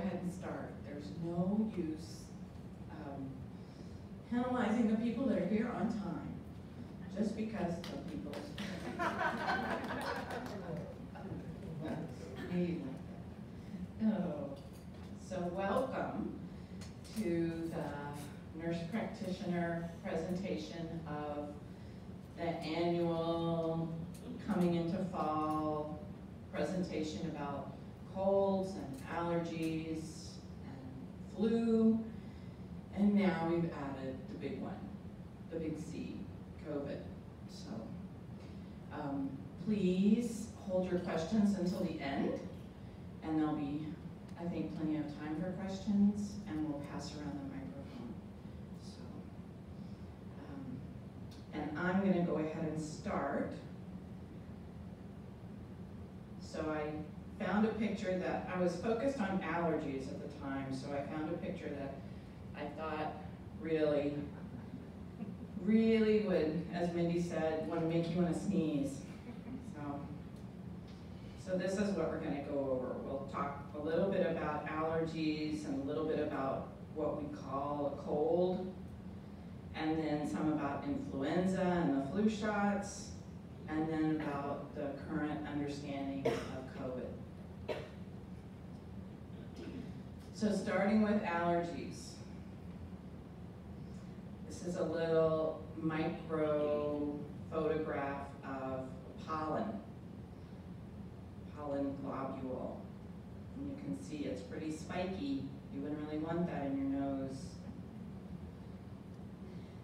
ahead and start. There's no use penalizing the people that are here on time, just because some people. Oh, so welcome to the nurse practitioner presentation of the annual coming into fall presentation about colds and allergies and flu, and now we've added the big one, the big C, COVID. So please hold your questions until the end, and there'll be, I think, plenty of time for questions, and we'll pass around the microphone. So, and I'm going to go ahead and start. So I found a picture that, I was focused on allergies at the time, so I found a picture that I thought really would, as Mindy said, want to make you want to sneeze. So this is what we're going to go over. We'll talk a little bit about allergies and a little bit about what we call a cold, and then some about influenza and the flu shots, and then about the current understanding of COVID. So starting with allergies. This is a little micro photograph of pollen globule. And you can see it's pretty spiky. You wouldn't really want that in your nose.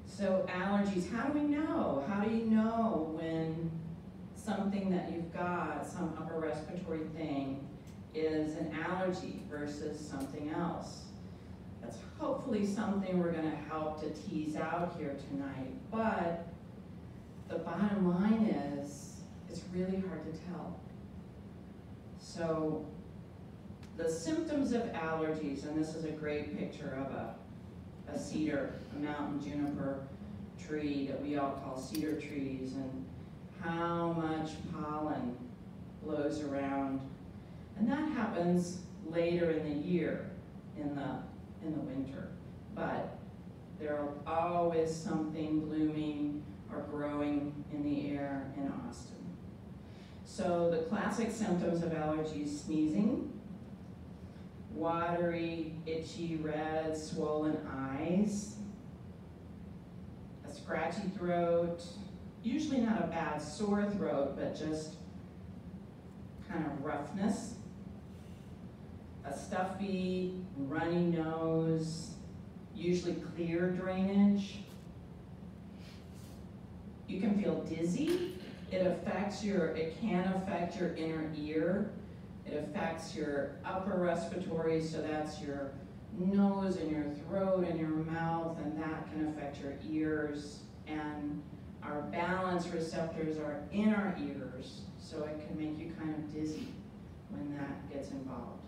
So allergies, how do we know? How do you know when something that you've got, some upper respiratory thing, is an allergy versus something else? That's hopefully something we're going to help to tease out here tonight. But the bottom line is, it's really hard to tell. So the symptoms of allergies, and this is a great picture of a cedar, a mountain juniper tree that we all call cedar trees, and how much pollen blows around. And that happens later in the year, in the winter. But there's always something blooming or growing in the air in Austin. So the classic symptoms of allergies: sneezing, watery, itchy, red, swollen eyes, a scratchy throat, usually not a bad sore throat, but just kind of roughness, a stuffy, runny nose, usually clear drainage. You can feel dizzy. It can affect your inner ear. It affects your upper respiratory, so that's your nose and your throat and your mouth, and that can affect your ears. And our balance receptors are in our ears, so it can make you kind of dizzy when that gets involved.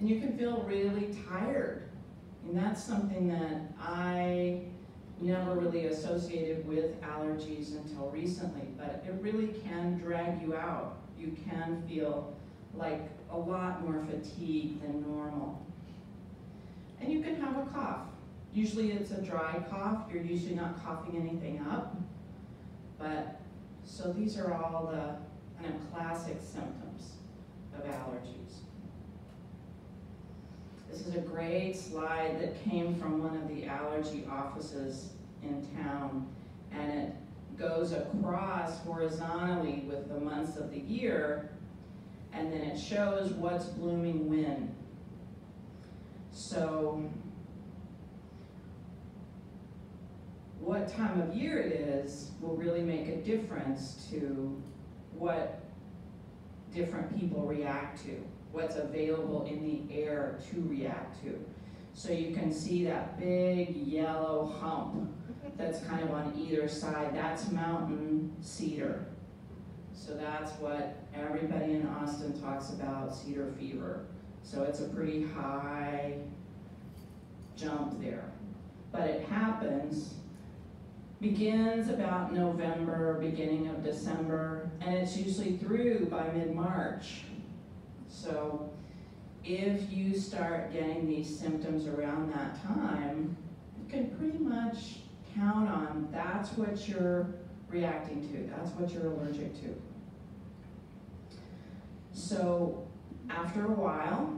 And you can feel really tired. And that's something that I never really associated with allergies until recently, but it really can drag you out. You can feel like a lot more fatigued than normal. And you can have a cough. Usually it's a dry cough. You're usually not coughing anything up. But, so these are all the kind of classic symptoms of allergies. This is a great slide that came from one of the allergy offices in town, and it goes across horizontally with the months of the year, and then it shows what's blooming when. So what time of year it is will really make a difference to what different people react to, what's available in the air to react to. So you can see that big yellow hump that's kind of on either side. That's mountain cedar. So that's what everybody in Austin talks about, cedar fever. So it's a pretty high jump there. But it begins about November, beginning of December, and it's usually through by mid-March. So if you start getting these symptoms around that time, you can pretty much count on that's what you're reacting to, that's what you're allergic to. So after a while,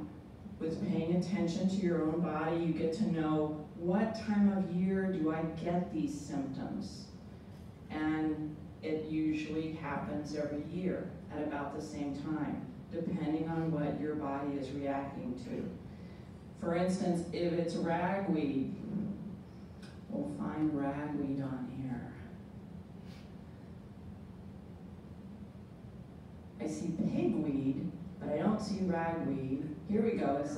with paying attention to your own body, you get to know what time of year do I get these symptoms. And it usually happens every year at about the same time, depending on what your body is reacting to. For instance, if it's ragweed, we'll find ragweed on here. I see pigweed, but I don't see ragweed. Here we go. It's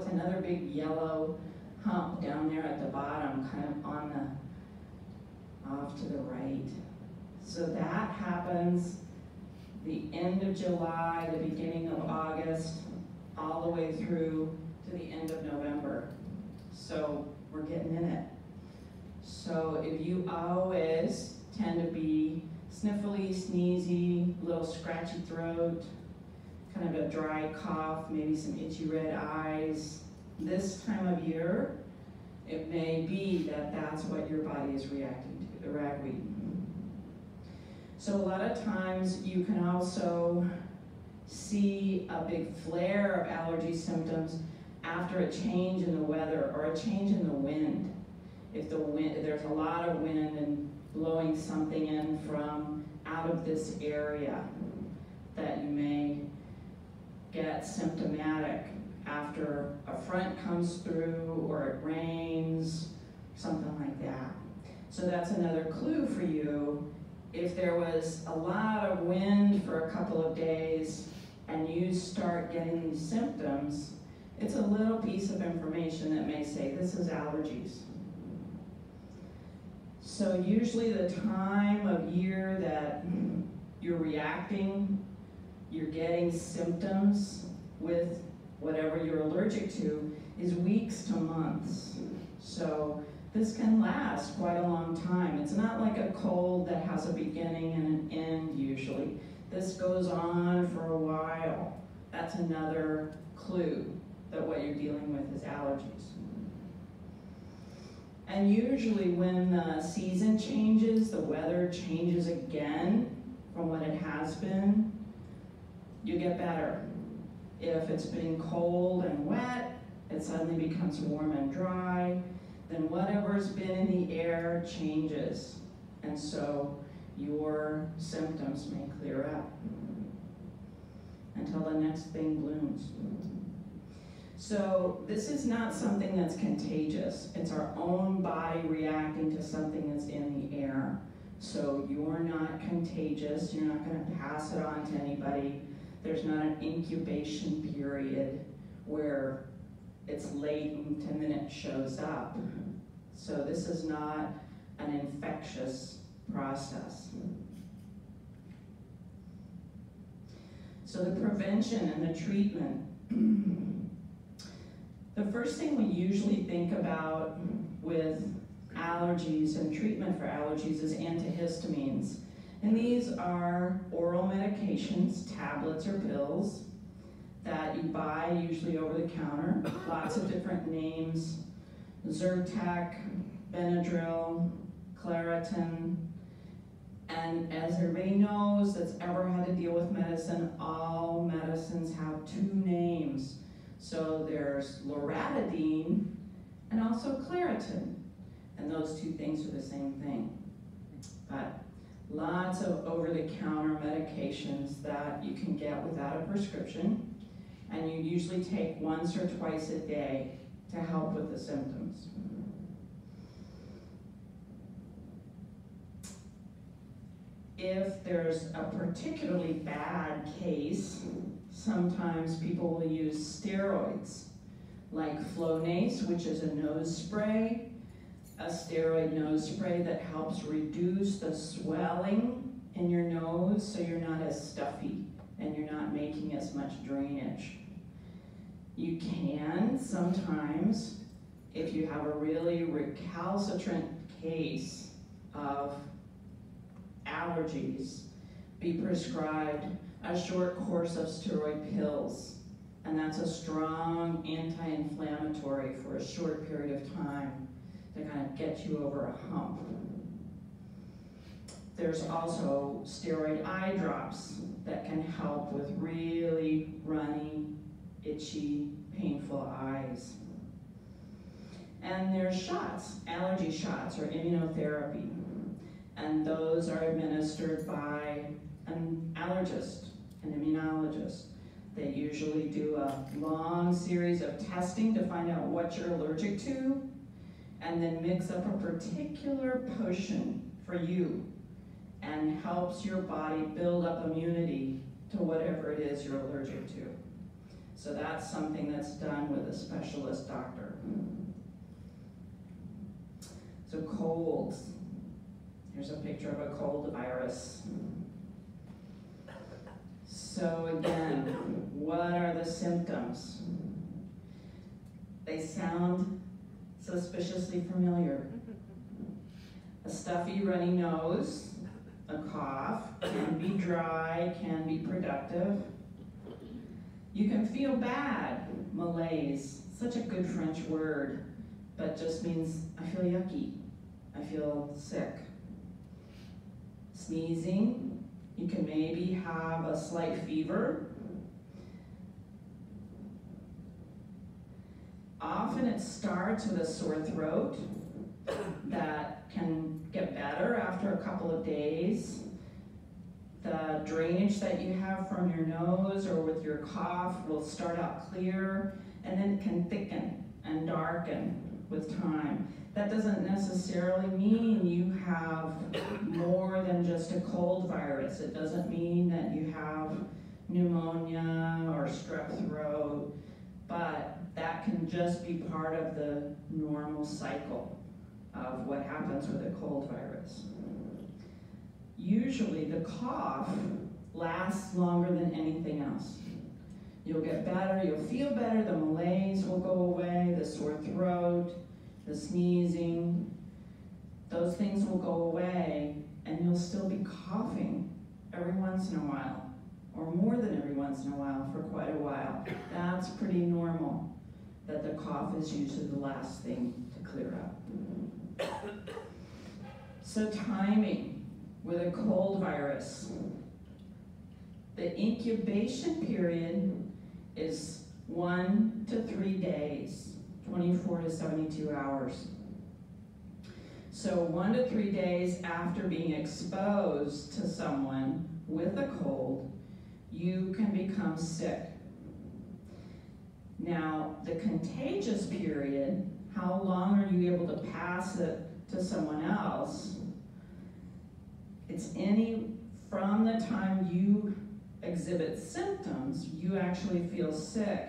another big yellow hump down there at the bottom, kind of off to the right. So that happens the end of July, the beginning of August, all the way through to the end of November. So we're getting in it. So if you always tend to be sniffly, sneezy, little scratchy throat, kind of a dry cough, maybe some itchy red eyes, this time of year, it may be that that's what your body is reacting to, the ragweed. So a lot of times you can also see a big flare of allergy symptoms after a change in the weather or a change in the wind. If there's a lot of wind and blowing something in from out of this area, that you may get symptomatic after a front comes through or it rains, something like that. So that's another clue for you. If there was a lot of wind for a couple of days and you start getting these symptoms, it's a little piece of information that may say this is allergies. So usually the time of year that you're reacting, you're getting symptoms with whatever you're allergic to is weeks to months. So this can last quite a long time. It's not like a cold that has a beginning and an end usually. This goes on for a while. That's another clue that what you're dealing with is allergies. And usually when the season changes, the weather changes again from what it has been, you get better. If it's been cold and wet, it suddenly becomes warm and dry, then whatever's been in the air changes. And so your symptoms may clear up until the next thing blooms. So this is not something that's contagious. It's our own body reacting to something that's in the air. So you're not contagious. You're not going to pass it on to anybody. There's not an incubation period where it's latent and then it shows up. So this is not an infectious process. So the prevention and the treatment. The first thing we usually think about with allergies and treatment for allergies is antihistamines. And these are oral medications, tablets or pills, that you buy usually over the counter. Lots of different names: Zyrtec, Benadryl, Claritin. And as everybody knows that's ever had to deal with medicine, all medicines have two names. So there's loratadine and also Claritin. And those two things are the same thing. But lots of over-the-counter medications that you can get without a prescription, and you usually take once or twice a day to help with the symptoms. If there's a particularly bad case, sometimes people will use steroids, like Flonase, which is a nose spray, a steroid nose spray that helps reduce the swelling in your nose so you're not as stuffy and you're not making as much drainage. You can sometimes, if you have a really recalcitrant case of allergies, be prescribed a short course of steroid pills And that's a strong anti-inflammatory for a short period of time to kind of get you over a hump. There's also steroid eye drops that can help with really runny, itchy, painful eyes. And there's shots, allergy shots or immunotherapy. And those are administered by an allergist, an immunologist. They usually do a long series of testing to find out what you're allergic to, and then mix up a particular potion for you and helps your body build up immunity to whatever it is you're allergic to. So that's something that's done with a specialist doctor. So colds. Here's a picture of a cold virus. So again, what are the symptoms? They sound suspiciously familiar. A stuffy, runny nose, a cough, can be dry, can be productive. You can feel bad, malaise, such a good French word, but just means I feel yucky, I feel sick. Sneezing, you can maybe have a slight fever. Often it starts with a sore throat that can get better after a couple of days. The drainage that you have from your nose or with your cough will start out clear and then it can thicken and darken with time. That doesn't necessarily mean you have more than just a cold virus. It doesn't mean that you have pneumonia or strep throat, but that can just be part of the normal cycle of what happens with a cold virus. Usually the cough lasts longer than anything else. You'll get better, you'll feel better, the malaise will go away, the sore throat, the sneezing, those things will go away, and you'll still be coughing every once in a while, or more than every once in a while for quite a while. That's pretty normal, that the cough is usually the last thing to clear up. So timing with a cold virus. The incubation period is 1 to 3 days. 24 to 72 hours. So 1 to 3 days after being exposed to someone with a cold, you can become sick. Now, the contagious period, how long are you able to pass it to someone else? It's from the time you exhibit symptoms, you actually feel sick.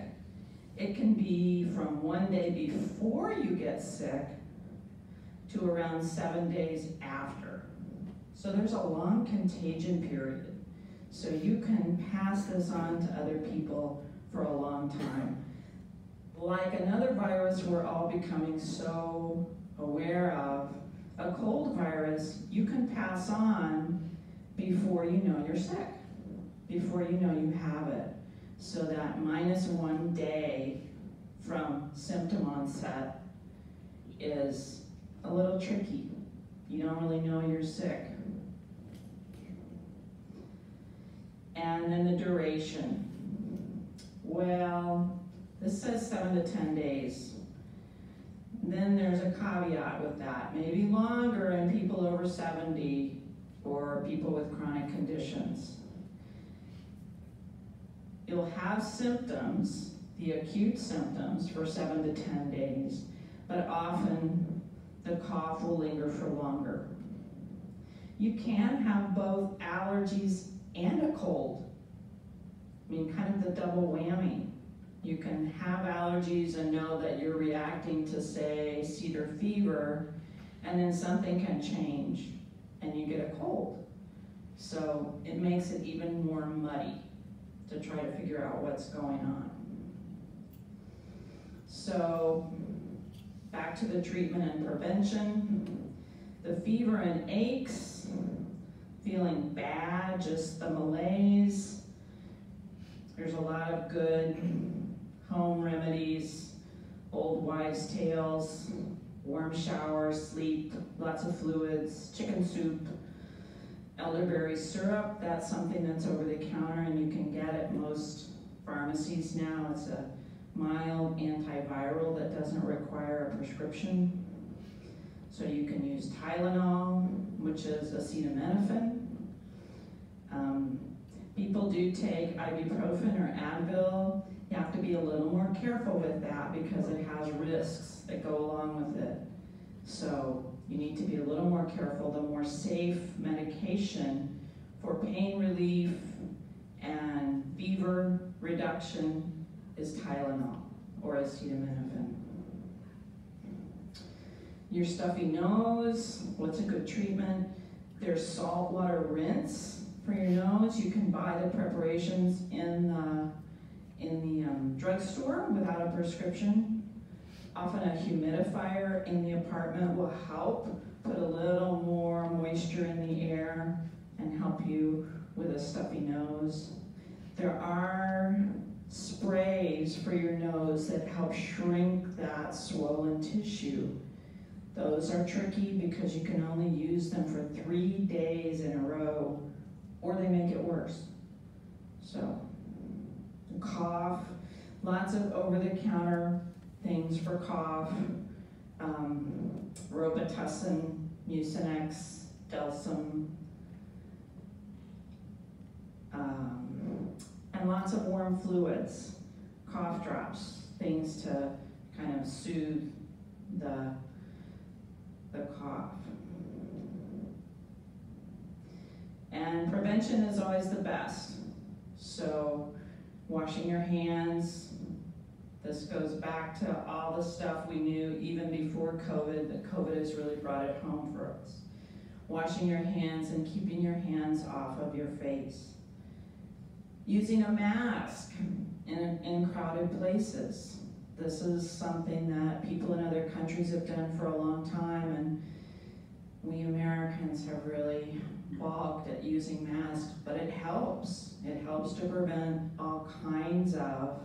It can be from 1 day before you get sick to around 7 days after. So there's a long contagion period. So you can pass this on to other people for a long time. Like another virus we're all becoming so aware of, a cold virus you can pass on before you know you're sick, before you know you have it. So that -1 day from symptom onset is a little tricky. You don't really know you're sick. And then the duration. Well, this says 7 to 10 days. Then there's a caveat with that. Maybe longer in people over 70 or people with chronic conditions. You'll have symptoms, the acute symptoms, for 7 to 10 days, but often the cough will linger for longer. You can have both allergies and a cold. I mean, kind of the double whammy. You can have allergies and know that you're reacting to, say, cedar fever, and then something can change and you get a cold. So it makes it even more muddy to try to figure out what's going on. So back to the treatment and prevention. The fever and aches, feeling bad, just the malaise. There's a lot of good home remedies, old wives' tales, warm showers, sleep, lots of fluids, chicken soup, elderberry syrup. That's something that's over the counter and you can get at most pharmacies now. It's a mild antiviral that doesn't require a prescription. So you can use Tylenol, which is acetaminophen. People do take ibuprofen or Advil. You have to be a little more careful with that because it has risks that go along with it. So you need to be a little more careful. The more safe medication for pain relief and fever reduction is Tylenol or acetaminophen. Your stuffy nose, what's a good treatment? There's saltwater rinse for your nose. You can buy the preparations in the drugstore without a prescription. Often a humidifier in the apartment will help put a little more moisture in the air and help you with a stuffy nose. There are sprays for your nose that help shrink that swollen tissue. Those are tricky because you can only use them for 3 days in a row or they make it worse. So, cough, lots of over-the-counter things for cough, Robitussin, Mucinex, Delsum, and lots of warm fluids, cough drops, things to kind of soothe the cough. And prevention is always the best. So washing your hands, this goes back to all the stuff we knew even before COVID, but COVID has really brought it home for us. Washing your hands and keeping your hands off of your face. Using a mask in crowded places. This is something that people in other countries have done for a long time, and we Americans have really balked at using masks, but it helps. It helps to prevent all kinds of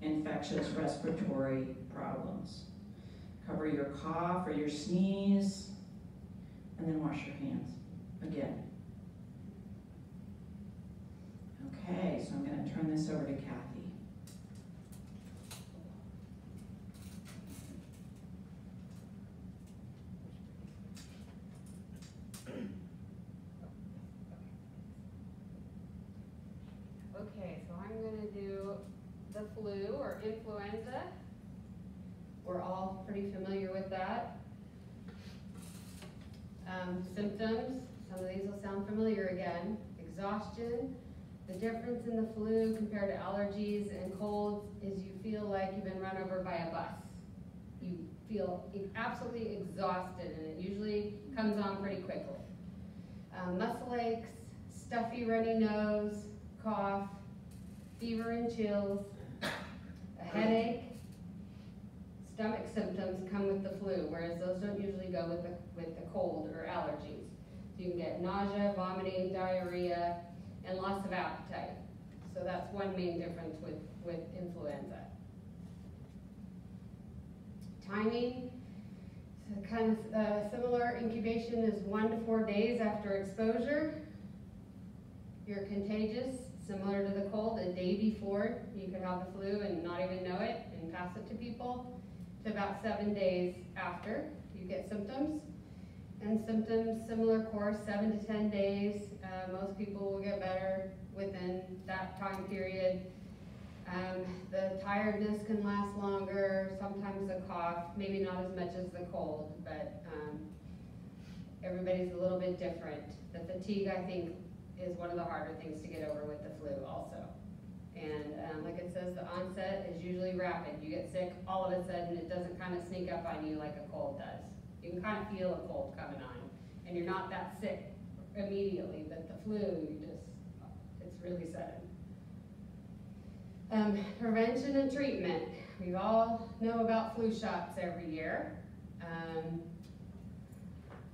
infectious respiratory problems. Cover your cough or your sneeze, and then wash your hands again. Okay, so I'm going to turn this over to Kathy. Okay, so I'm going to do the flu or influenza. We're all pretty familiar with that. Symptoms, some of these will sound familiar again. Exhaustion. The difference in the flu compared to allergies and colds is you feel like you've been run over by a bus. You feel absolutely exhausted, and it usually comes on pretty quickly. Muscle aches, stuffy runny nose, cough, fever and chills, a headache, stomach symptoms come with the flu, whereas those don't usually go with the cold or allergies. So you can get nausea, vomiting, diarrhea, and loss of appetite. So that's one main difference with influenza. Timing, so kind of similar. Incubation is 1 to 4 days after exposure. You're contagious, similar to the cold. A day before, you could have the flu and not even know it and pass it to people. To about 7 days after, you get symptoms. And symptoms, similar course, 7 to 10 days. Most people will get better within that time period. The tiredness can last longer, sometimes the cough, maybe not as much as the cold, but everybody's a little bit different. The fatigue, I think, is one of the harder things to get over with the flu also. And like it says, the onset is usually rapid. You get sick, all of a sudden it doesn't kind of sneak up on you like a cold does. You can kind of feel a cold coming on, and you're not that sick immediately, but the flu, it's really sudden. Prevention and treatment. We all know about flu shots every year.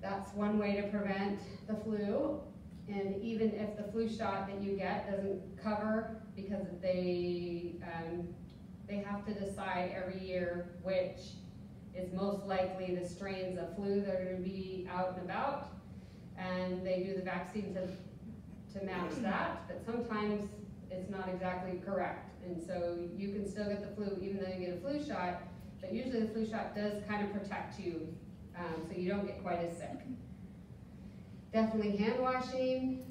That's one way to prevent the flu. And even if the flu shot that you get doesn't cover, because they they have to decide every year which is most likely the strains of flu that are going to be out and about, and they do the vaccine to match that, but sometimes it's not exactly correct, and so you can still get the flu even though you get a flu shot, but usually the flu shot does kind of protect you, so you don't get quite as sick. Definitely hand washing,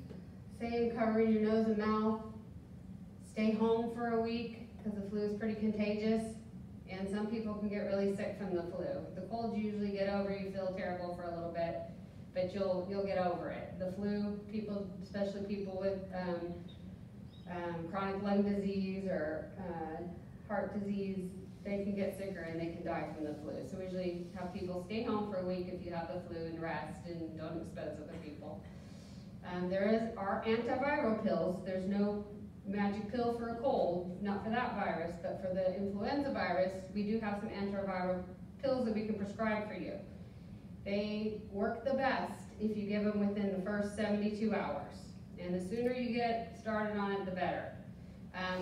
same, covering your nose and mouth, stay home for a week because the flu is pretty contagious, and some people can get really sick from the flu. The colds you usually get over, you feel terrible for a little bit, but you'll get over it. The flu, people, especially people with chronic lung disease or heart disease, they can get sicker and they can die from the flu. So we usually have people stay home for a week if you have the flu and rest and don't expose other people. There are antiviral pills. There's no magic pill for a cold, not for that virus, but for the influenza virus, we do have some antiviral pills that we can prescribe for you. They work the best if you give them within the first 72 hours. And the sooner you get started on it, the better.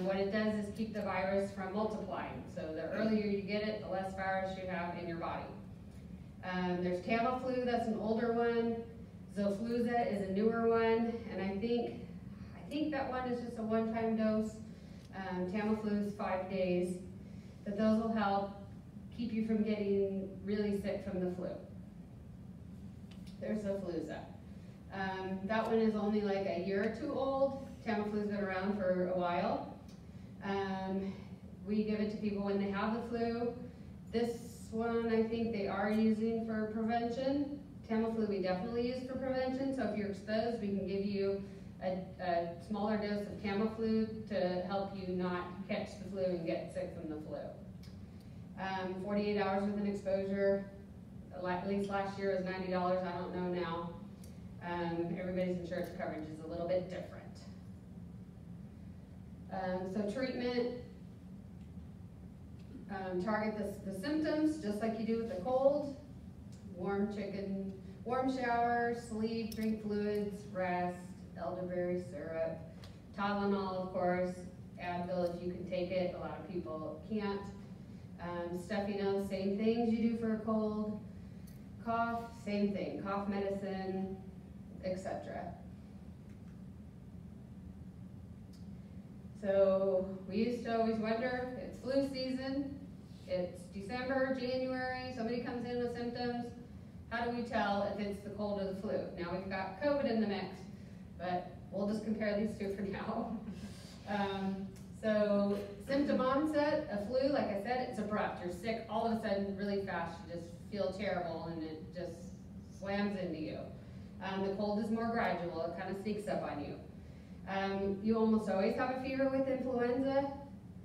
What it does is keep the virus from multiplying. So the earlier you get it, the less virus you have in your body. There's Tamiflu, that's an older one. Zofluza is a newer one, and I think that one is just a one-time dose. Tamiflu is 5 days, but those will help keep you from getting really sick from the flu. There's Zofluza. That one is only like a year or two old. Tamiflu's been around for a while. We give it to people when they have the flu. This one I think they are using for prevention. Tamiflu we definitely use for prevention, so if you're exposed, we can give you a smaller dose of Tamiflu to help you not catch the flu and get sick from the flu. 48 hours with an exposure, at least last year was $90, I don't know now. Everybody's insurance coverage is a little bit different. So treatment, target the symptoms just like you do with the cold. Warm shower, sleep, drink fluids, rest, elderberry syrup, Tylenol of course, Advil if you can take it, a lot of people can't. Stuffy nose, same things you do for a cold. Cough, same thing, cough medicine, etc. So we used to always wonder, it's flu season, it's December, January, somebody comes in with symptoms, how do we tell if it's the cold or the flu? Now we've got COVID in the mix, but we'll just compare these two for now. So symptom onset of flu, like I said, it's abrupt. You're sick all of a sudden really fast, you just feel terrible and it just slams into you. The cold is more gradual, it kind of sneaks up on you. You almost always have a fever with influenza.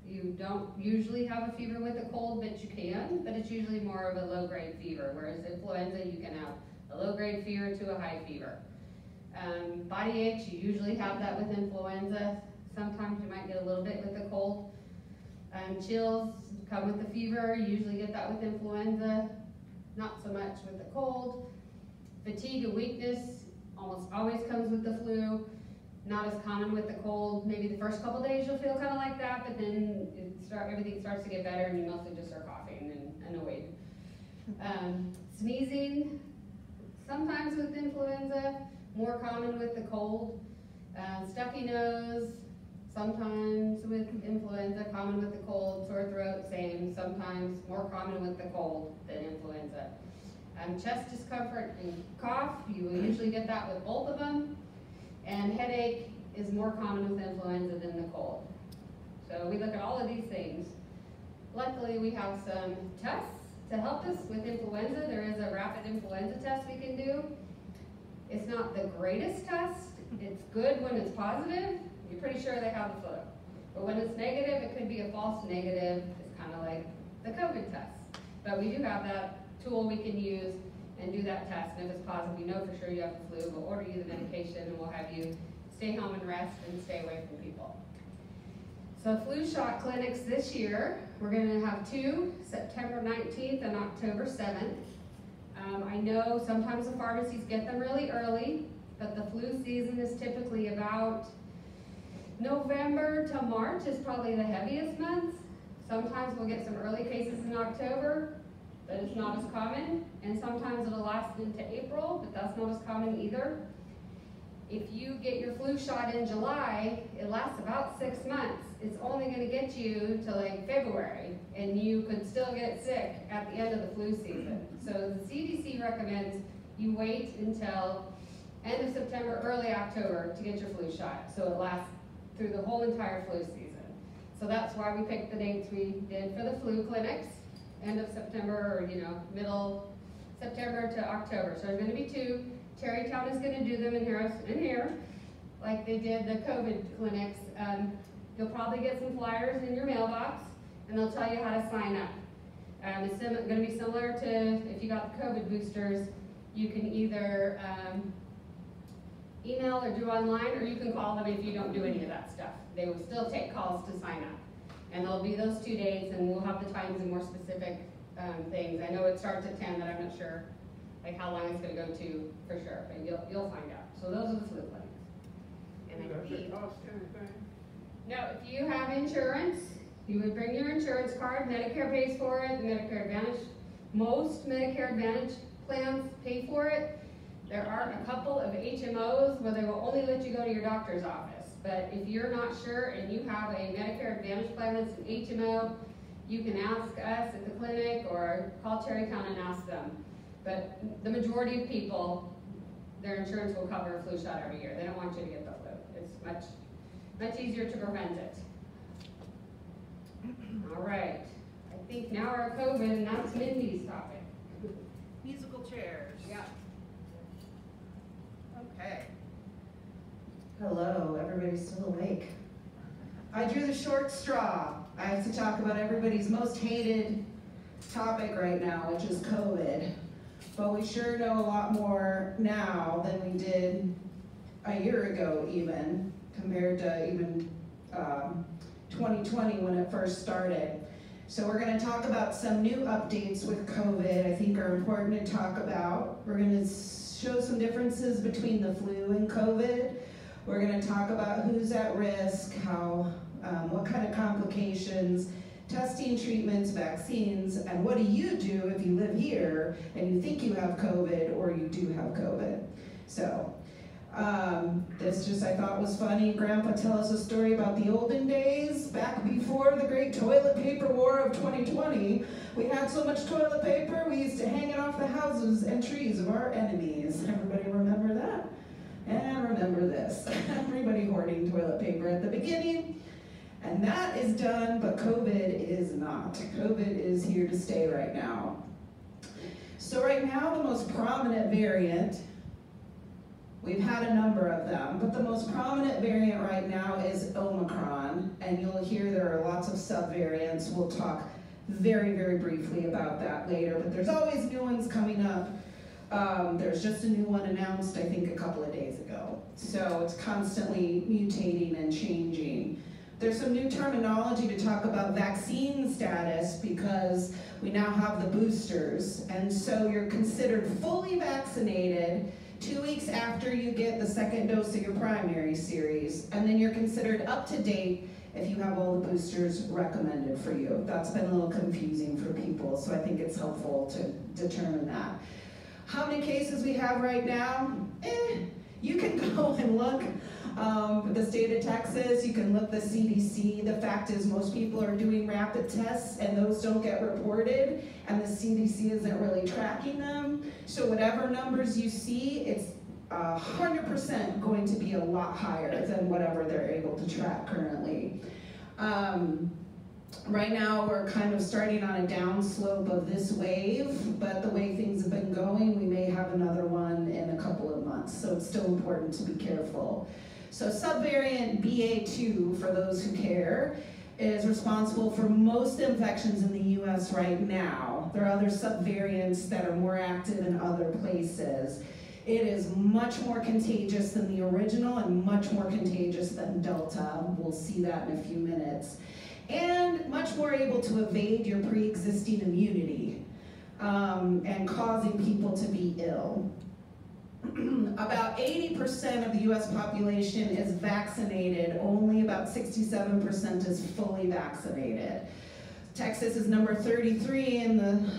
You don't usually have a fever with a cold, but you can, but it's usually more of a low-grade fever, whereas influenza, you can have a low-grade fever to a high fever. Body aches, you usually have that with influenza. Sometimes you might get a little bit with the cold. Chills come with the fever, you usually get that with influenza, not so much with the cold. Fatigue and weakness almost always comes with the flu. Not as common with the cold. Maybe the first couple days you'll feel kind of like that, but then everything starts to get better and you mostly just are coughing and annoyed. Sneezing, sometimes with influenza, more common with the cold. Stuffy nose, sometimes with influenza, common with the cold. Sore throat, same, sometimes more common with the cold than influenza. Chest discomfort and cough, you will usually get that with both of them. And headache is more common with influenza than the cold. So we look at all of these things. Luckily, we have some tests to help us with influenza. There is a rapid influenza test we can do. It's not the greatest test. It's good when it's positive. You're pretty sure they have the flu. But when it's negative, it could be a false negative. It's kind of like the COVID test. But we do have that tool we can use and do that test, and if it's positive, we know for sure you have the flu. We'll order you the medication and we'll have you stay home and rest and stay away from people. So flu shot clinics this year, we're going to have two, September 19th and October 7th. I know sometimes the pharmacies get them really early, but the flu season is typically about November to March is probably the heaviest months. Sometimes we'll get some early cases in October, but it's not as common, and sometimes it'll last into April, but that's not as common either. If you get your flu shot in July, it lasts about 6 months. It's only gonna get you to like February, and you could still get sick at the end of the flu season. So the CDC recommends you wait until end of September, early October to get your flu shot, so it lasts through the whole entire flu season. So that's why we picked the dates we did for the flu clinics, end of September, or middle September to October. So there's gonna be 2. Terrytown is gonna do them in here, like they did the COVID clinics. You'll probably get some flyers in your mailbox, and they'll tell you how to sign up. It's gonna be similar to if you got the COVID boosters. You can either email or do online, or you can call them if you don't do any of that stuff. They will still take calls to sign up. And there'll be those 2 dates, and we'll have the times and more specific things. I know it starts at 10, but I'm not sure like how long it's gonna go to for sure, but you'll find out. So those are the flu clinics. And Does it cost anything? no, if you have insurance, you would bring your insurance card. Medicare pays for it, the Medicare Advantage. Most Medicare Advantage plans pay for it. There are a couple of HMOs where they will only let you go to your doctor's office. But if you're not sure and you have a Medicare Advantage plan that's an HMO, you can ask us at the clinic or call Terrytown and ask them. But the majority of people, their insurance will cover a flu shot every year. They don't want you to get the flu. It's much easier to prevent it. All right, I think now we're at COVID, and that's Mindy's topic. Musical chairs. Yeah. Okay. Hello, everybody's still awake. I drew the short straw. I have to talk about everybody's most hated topic right now, which is COVID. But we sure know a lot more now than we did a year ago even, compared to even 2020 when it first started. So we're going to talk about some new updates with COVID I think are important to talk about. We're going to show some differences between the flu and COVID. We're going to talk about who's at risk, what kind of complications, testing, treatments, vaccines, and what do you do if you live here and you think you have COVID or you do have COVID. So this just I thought was funny. Grandpa tell us a story about the olden days, back before the great toilet paper war of 2020. We had so much toilet paper, we used to hang it off the houses and trees of our enemies. Everybody remember that? And remember this, everybody hoarding toilet paper at the beginning. And that is done, but COVID is not. COVID is here to stay right now. So right now, the most prominent variant, we've had a number of them, but the most prominent variant right now is Omicron, and you'll hear there are lots of subvariants. We'll talk very, very briefly about that later, but there's always new ones coming up. There's just a new one announced, I think, a couple of days ago. So it's constantly mutating and changing. There's some new terminology to talk about vaccine status because we now have the boosters, and so you're considered fully vaccinated 2 weeks after you get the second dose of your primary series, and then you're considered up to date if you have all the boosters recommended for you. That's been a little confusing for people, so I think it's helpful to determine that. How many cases we have right now? You can go and look. The state of Texas, you can look the CDC. The fact is most people are doing rapid tests and those don't get reported, and the CDC isn't really tracking them. So whatever numbers you see, it's 100% going to be a lot higher than whatever they're able to track currently. Right now we're kind of starting on a downslope of this wave, but the way things have been going, we may have another one in a couple of months, so it's still important to be careful. So subvariant BA2, for those who care, is responsible for most infections in the US right now. There are other subvariants that are more active in other places. It is much more contagious than the original and much more contagious than Delta. We'll see that in a few minutes. And much more able to evade your pre-existing immunity and causing people to be ill. About 80% of the US population is vaccinated, only about 67% is fully vaccinated. Texas is number 33 in the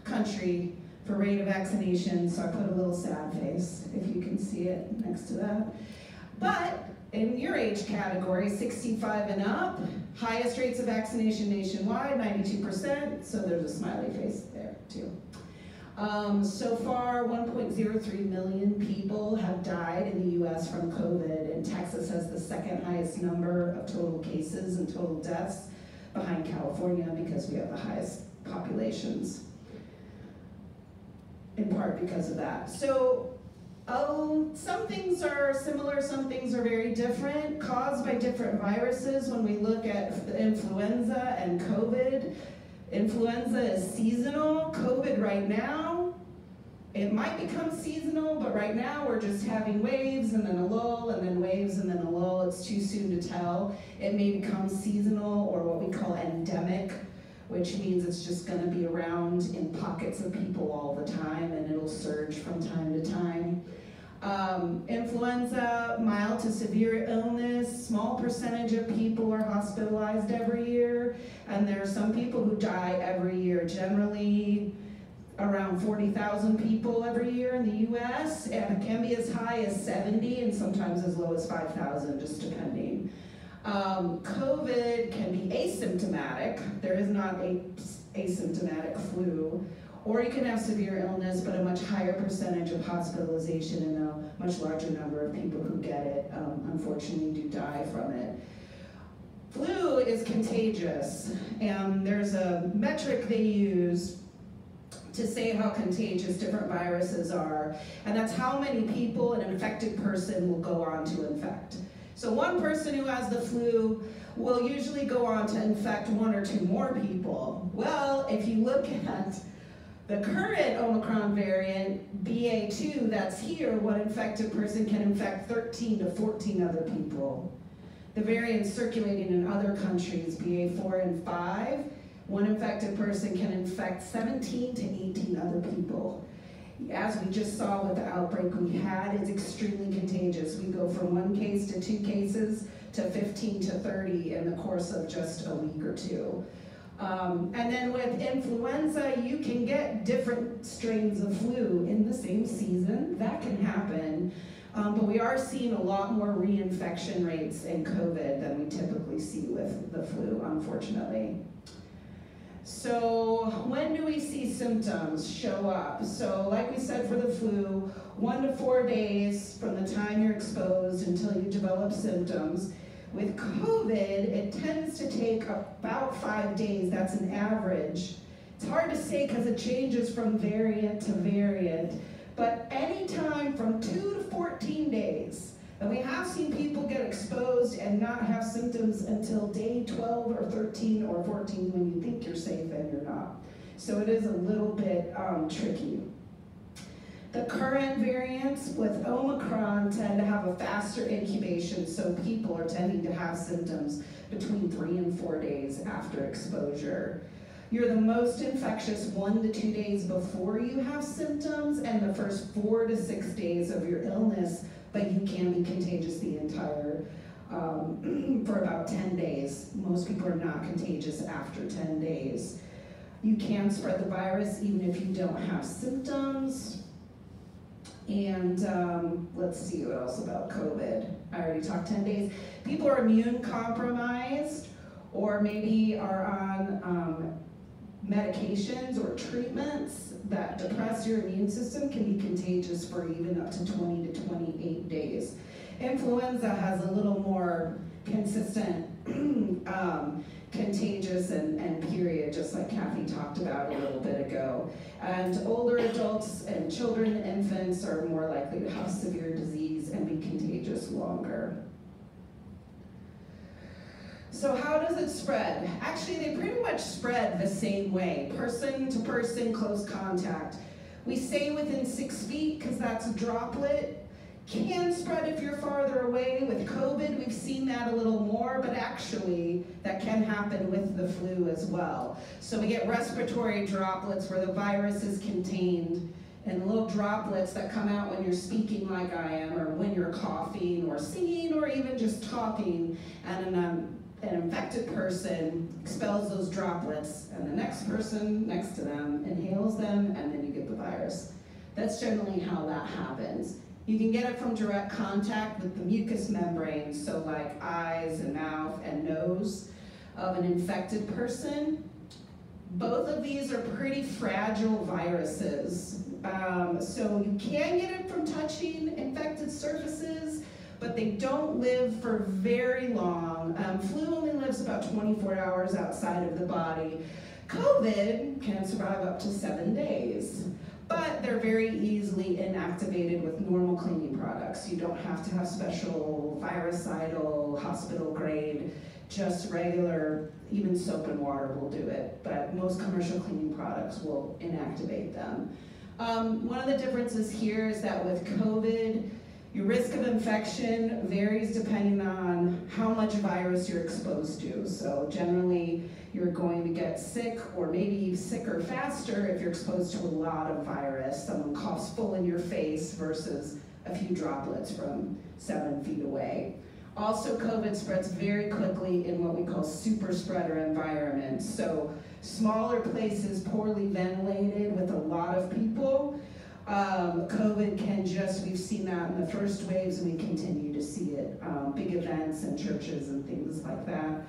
country for rate of vaccination, so I put a little sad face, if you can see it next to that. But in your age category, 65 and up, highest rates of vaccination nationwide, 92%, so there's a smiley face there too. So far, 1.03 million people have died in the US from COVID, and Texas has the second highest number of total cases and total deaths behind California because we have the highest populations, in part because of that. So, some things are similar, some things are very different, caused by different viruses. When we look at the influenza and COVID, influenza is seasonal. COVID right now, it might become seasonal, but right now we're just having waves and then a lull and then waves and then a lull. It's too soon to tell. It may become seasonal or what we call endemic, which means it's just going to be around in pockets of people all the time, and it'll surge from time to time. Influenza, mild to severe illness, small percentage of people are hospitalized every year, and there are some people who die every year, generally around 40,000 people every year in the US, and it can be as high as 70 and sometimes as low as 5,000, just depending. COVID can be asymptomatic. There is not a asymptomatic flu. Or you can have severe illness, but a much higher percentage of hospitalization and a much larger number of people who get it, unfortunately, do die from it. Flu is contagious, and there's a metric they use to say how contagious different viruses are, and that's how many people an infected person will go on to infect. So one person who has the flu will usually go on to infect one or two more people. Well, if you look at the current Omicron variant, BA2, that's here, one infected person can infect 13 to 14 other people. The variants circulating in other countries, BA4 and 5, one infected person can infect 17 to 18 other people. As we just saw with the outbreak we had, it's extremely contagious. We go from 1 case to 2 cases to 15 to 30 in the course of just a week or two. And then with influenza, you can get different strains of flu in the same season. That can happen. But we are seeing a lot more reinfection rates in COVID than we typically see with the flu, unfortunately. So when do we see symptoms show up? So like we said for the flu, 1 to 4 days from the time you're exposed until you develop symptoms. With COVID, it tends to take about 5 days. That's an average. It's hard to say because it changes from variant to variant, but anytime from 2 to 14 days. And we have seen people get exposed and not have symptoms until day 12 or 13 or 14 when you think you're safe and you're not. So it is a little bit tricky. The current variants with Omicron tend to have a faster incubation, so people are tending to have symptoms between 3 and 4 days after exposure. You're the most infectious 1 to 2 days before you have symptoms and the first 4 to 6 days of your illness, but you can be contagious the entire, for about 10 days. Most people are not contagious after 10 days. You can spread the virus even if you don't have symptoms. And let's see what else about COVID. I already talked 10 days. People are immune compromised or maybe are on medications or treatments that depress your immune system can be contagious for even up to 20 to 28 days. Influenza has a little more consistent contagious and period, just like Kathy talked about a little bit ago. And older adults and children and infants are more likely to have severe disease and be contagious longer. So how does it spread? Actually, they pretty much spread the same way, person to person, close contact. We say within 6 feet because that's a droplet. Can spread if you're farther away. With COVID, we've seen that a little more, but actually that can happen with the flu as well. So we get respiratory droplets where the virus is contained, and little droplets that come out when you're speaking like I am, or when you're coughing or singing or even just talking. And an infected person expels those droplets, and the next person next to them inhales them, and then you get the virus. That's generally how that happens. You can get it from direct contact with the mucous membrane, so like eyes and mouth and nose of an infected person. Both of these are pretty fragile viruses. So you can get it from touching infected surfaces, but they don't live for very long. Flu only lives about 24 hours outside of the body. COVID can survive up to 7 days, but they're very easily inactivated with normal cleaning products. You don't have to have special virucidal, hospital grade, just regular, even soap and water will do it, but most commercial cleaning products will inactivate them. One of the differences here is that with COVID, your risk of infection varies depending on how much virus you're exposed to. So generally, you're going to get sick or maybe sicker faster if you're exposed to a lot of virus. Someone coughs full in your face versus a few droplets from 7 feet away. Also, COVID spreads very quickly in what we call super spreader environments. So smaller places, poorly ventilated with a lot of people. COVID can we've seen that in the first waves, and we continue to see it. Big events and churches and things like that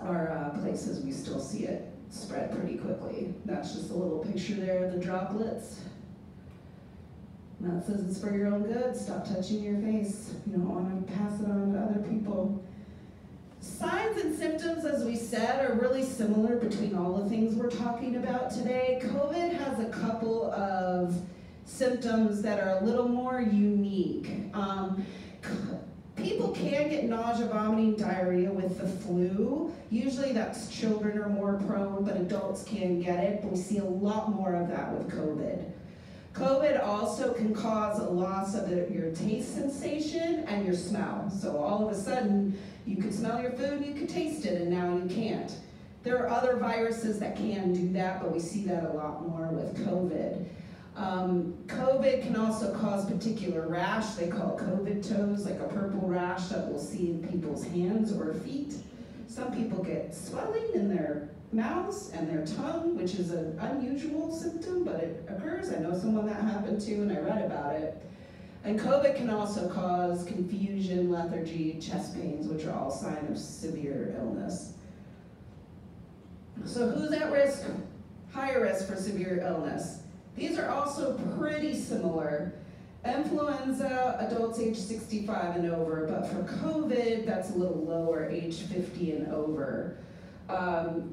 are places we still see it spread pretty quickly. That's just a little picture there of the droplets. And that says it's for your own good. Stop touching your face. You don't want to pass it on to other people. Signs and symptoms, as we said, are really similar between all the things we're talking about today. COVID has a couple of symptoms that are a little more unique. People can get nausea, vomiting, diarrhea with the flu. Usually that's children are more prone, but adults can get it. But we see a lot more of that with COVID. COVID also can cause a loss of your taste sensation and your smell. So all of a sudden, you could smell your food, you could taste it, and now you can't. There are other viruses that can do that, but we see that a lot more with COVID. COVID can also cause particular rash. They call it COVID toes, like a purple rash that we'll see in people's hands or feet. Some people get swelling in their mouths and their tongue, which is an unusual symptom, but it occurs. I know someone that happened to, and I read about it. And COVID can also cause confusion, lethargy, chest pains, which are all signs of severe illness. So who's at risk? Higher risk for severe illness. These are also pretty similar. Influenza, adults age 65 and over, but for COVID, that's a little lower, age 50 and over.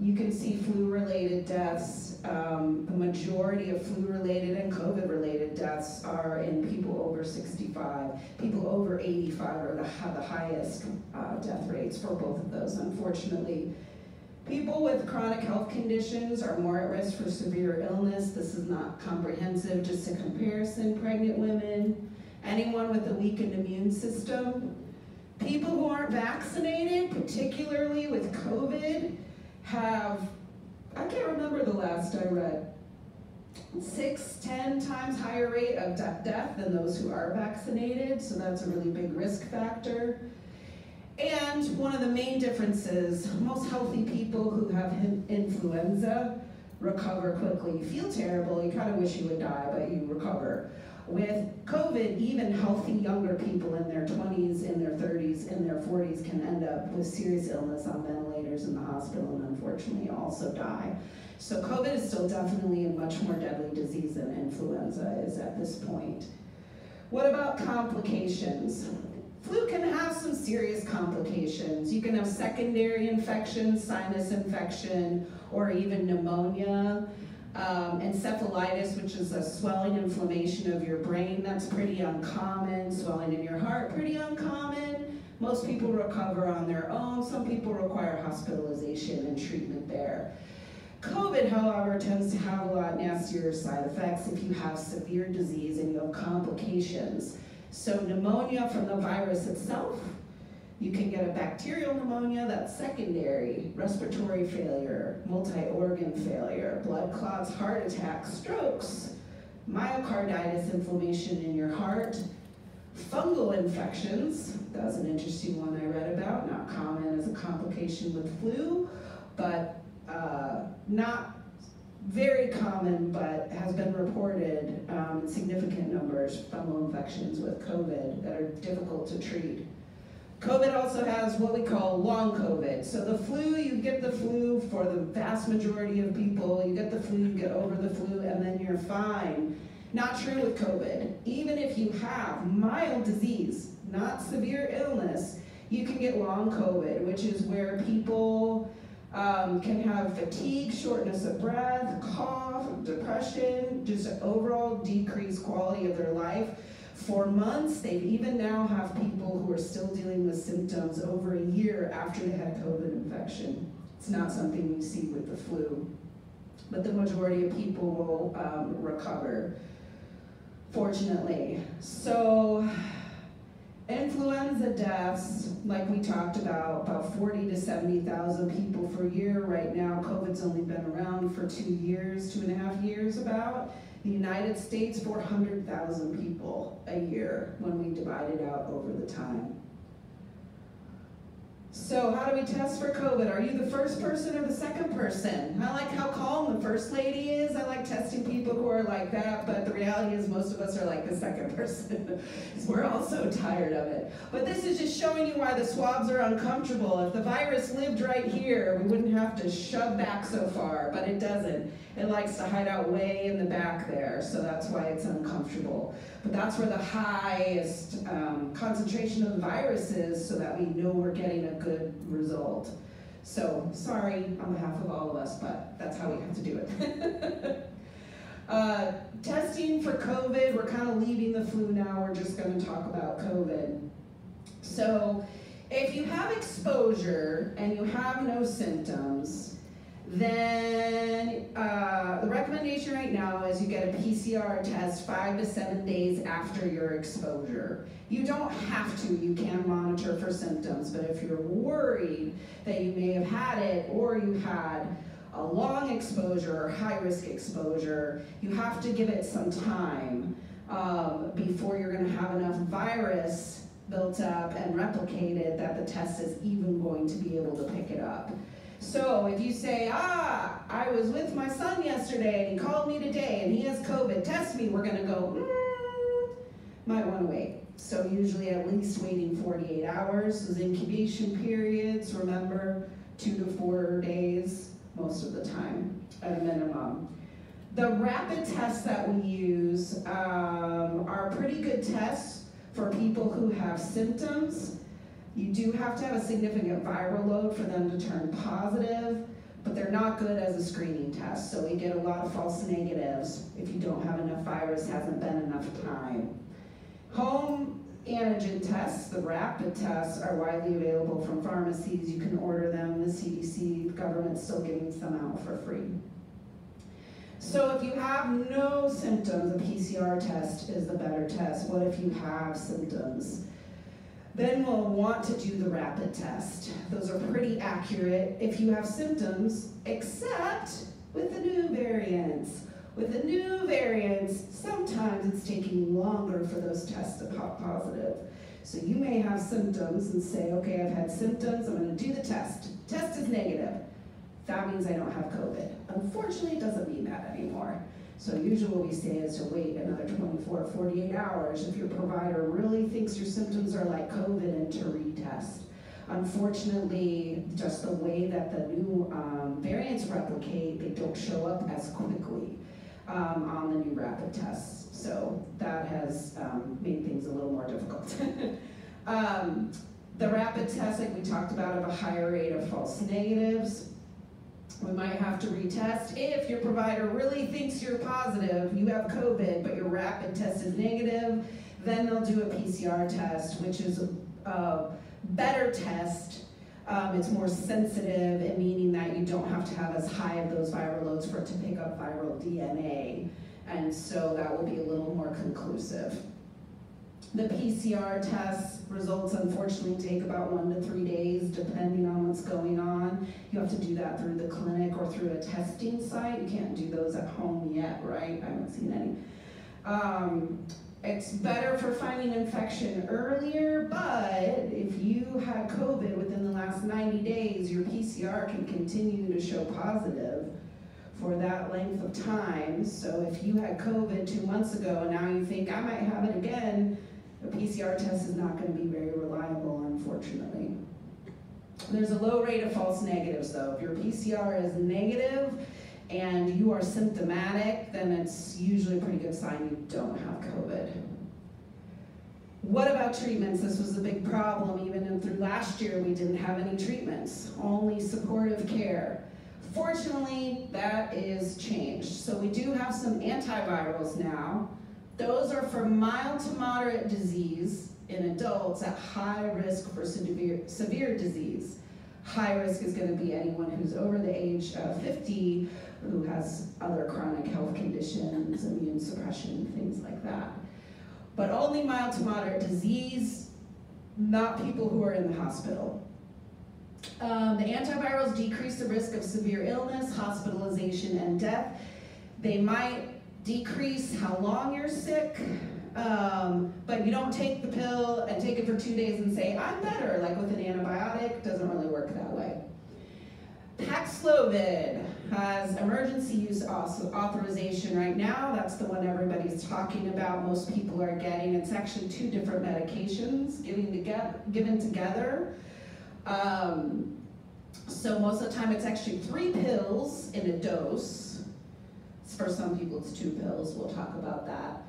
You can see flu-related deaths. The majority of flu-related and COVID-related deaths are in people over 65. People over 85 have the highest death rates for both of those, unfortunately. People with chronic health conditions are more at risk for severe illness. This is not comprehensive, just a comparison. Pregnant women, anyone with a weakened immune system. People who aren't vaccinated, particularly with COVID, have, I can't remember the last I read, 6-10 times higher rate of death than those who are vaccinated, so that's a really big risk factor. And one of the main differences, most healthy people who have influenza recover quickly. You feel terrible, you kind of wish you would die, but you recover. With COVID, even healthy younger people in their 20s, in their 30s, in their 40s can end up with serious illness on ventilators in the hospital and unfortunately also die. So COVID is still definitely a much more deadly disease than influenza is at this point. What about complications? Flu can have some serious complications. You can have secondary infections, sinus infection, or even pneumonia. Encephalitis, which is a swelling inflammation of your brain, that's pretty uncommon. Swelling in your heart, pretty uncommon. Most people recover on their own. Some people require hospitalization and treatment there. COVID, however, tends to have a lot nastier side effects if you have severe disease and you have complications. So pneumonia from the virus itself, you can get a bacterial pneumonia, that's secondary, respiratory failure, multi-organ failure, blood clots, heart attacks, strokes, myocarditis, inflammation in your heart, Fungal infections, that was an interesting one I read about, not common as a complication with flu, but not very common, but has been reported in significant numbers, fungal infections with COVID that are difficult to treat. COVID also has what we call long COVID. So the flu, you get the flu for the vast majority of people, you get the flu, you get over the flu, and then you're fine. Not true with COVID. Even if you have mild disease, not severe illness, you can get long COVID, which is where people can have fatigue, shortness of breath, cough, depression, just an overall decreased quality of their life. For months, they even now have people who are still dealing with symptoms over a year after they had COVID infection. It's not something we see with the flu, but the majority of people will recover, fortunately. So, influenza deaths, like we talked about 40 to 70,000 people per year. Right now, COVID's only been around for 2 years, 2.5 years about. The United States, 400,000 people a year when we divide it out over the time. So how do we test for COVID? Are you the first person or the second person? I like how calm the first lady is. I like testing people who are like that, but the reality is most of us are like the second person. We're all so tired of it. But this is just showing you why the swabs are uncomfortable. If the virus lived right here, we wouldn't have to shove back so far, but it doesn't. It likes to hide out way in the back there, so that's why it's uncomfortable. But that's where the highest concentration of the virus is, so that we know we're getting a good result. So, sorry on behalf of all of us, but that's how we have to do it. Testing for COVID, we're kind of leaving the flu now, we're just going to talk about COVID. So, if you have exposure and you have no symptoms, then the recommendation right now is you get a PCR test 5 to 7 days after your exposure. You don't have to, you can monitor for symptoms, but if you're worried that you may have had it or you had a long exposure or high-risk exposure, you have to give it some time before you're going to have enough virus built up and replicated that the test is even going to be able to pick it up. So if you say, I was with my son yesterday and he called me today and he has COVID, test me, we're gonna go, might wanna wait. So usually at least waiting 48 hours. Those incubation periods, remember, 2 to 4 days most of the time at a minimum. The rapid tests that we use are pretty good tests for people who have symptoms. You do have to have a significant viral load for them to turn positive, but they're not good as a screening test. So we get a lot of false negatives if you don't have enough virus, hasn't been enough time. Home antigen tests, the rapid tests, are widely available from pharmacies. You can order them. The CDC, the government's still giving some out for free. So if you have no symptoms, a PCR test is the better test. What if you have symptoms? Then we'll want to do the rapid test. Those are pretty accurate if you have symptoms, except with the new variants. With the new variants, sometimes it's taking longer for those tests to pop positive. So you may have symptoms and say, okay, I've had symptoms, I'm gonna do the test. Test is negative. That means I don't have COVID. Unfortunately, it doesn't mean that anymore. So usually what we say is to wait another 24 or 48 hours if your provider really thinks your symptoms are like COVID and to retest. Unfortunately, just the way that the new variants replicate, they don't show up as quickly on the new rapid tests. So that has made things a little more difficult. The rapid tests, like we talked about, have a higher rate of false negatives. We might have to retest. If your provider really thinks you're positive, you have COVID, but your rapid test is negative, then they'll do a PCR test, which is a better test. It's more sensitive, meaning that you don't have to have as high of those viral loads for it to pick up viral DNA. And so that will be a little more conclusive. The PCR test results unfortunately take about 1 to 3 days depending on what's going on. You have to do that through the clinic or through a testing site. You can't do those at home yet, right? I haven't seen any. It's better for finding infection earlier, but if you had COVID within the last 90 days, your PCR can continue to show positive for that length of time. So if you had COVID 2 months ago and now you think I might have it again, a PCR test is not going to be very reliable, unfortunately. There's a low rate of false negatives though. If your PCR is negative and you are symptomatic, then it's usually a pretty good sign you don't have COVID. What about treatments? This was a big problem. Even through last year, we didn't have any treatments, only supportive care. Fortunately, that is changed. So we do have some antivirals now. Those are for mild to moderate disease in adults at high risk for severe disease. High risk is going to be anyone who's over the age of 50 who has other chronic health conditions, immune suppression, things like that. But only mild to moderate disease, not people who are in the hospital. The antivirals decrease the risk of severe illness, hospitalization, and death. They might decrease how long you're sick, but you don't take the pill and take it for 2 days and say, I'm better, like with an antibiotic. Doesn't really work that way. Paxlovid has emergency use authorization right now. That's the one everybody's talking about, most people are getting. It's actually 2 different medications given together. So most of the time it's actually 3 pills in a dose. For some people it's 2 pills, we'll talk about that.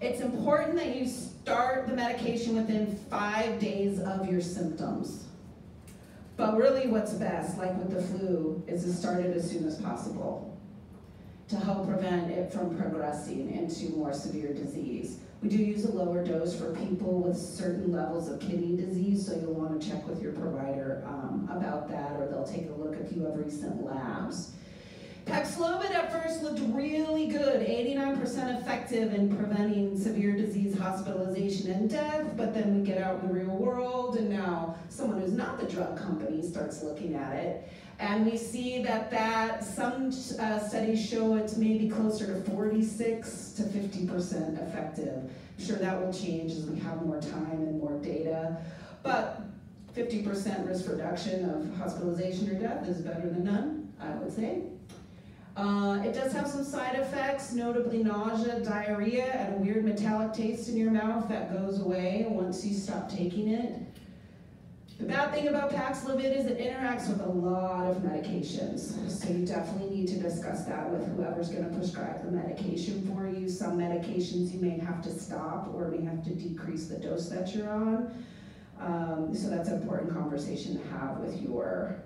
It's important that you start the medication within 5 days of your symptoms. But really what's best, like with the flu, is to start it as soon as possible to help prevent it from progressing into more severe disease. We do use a lower dose for people with certain levels of kidney disease, so you'll want to check with your provider about that, or they'll take a look if you have recent labs. Paxlovid at first looked really good, 89% effective in preventing severe disease, hospitalization, and death, but then we get out in the real world, and now someone who's not the drug company starts looking at it, and we see that some studies show it's maybe closer to 46 to 50% effective. I'm sure that will change as we have more time and more data, but 50% risk reduction of hospitalization or death is better than none, I would say. It does have some side effects, notably nausea, diarrhea, and a weird metallic taste in your mouth that goes away once you stop taking it. The bad thing about Paxlovid is it interacts with a lot of medications, so you definitely need to discuss that with whoever's going to prescribe the medication for you. Some medications you may have to stop or may have to decrease the dose that you're on. So that's an important conversation to have with your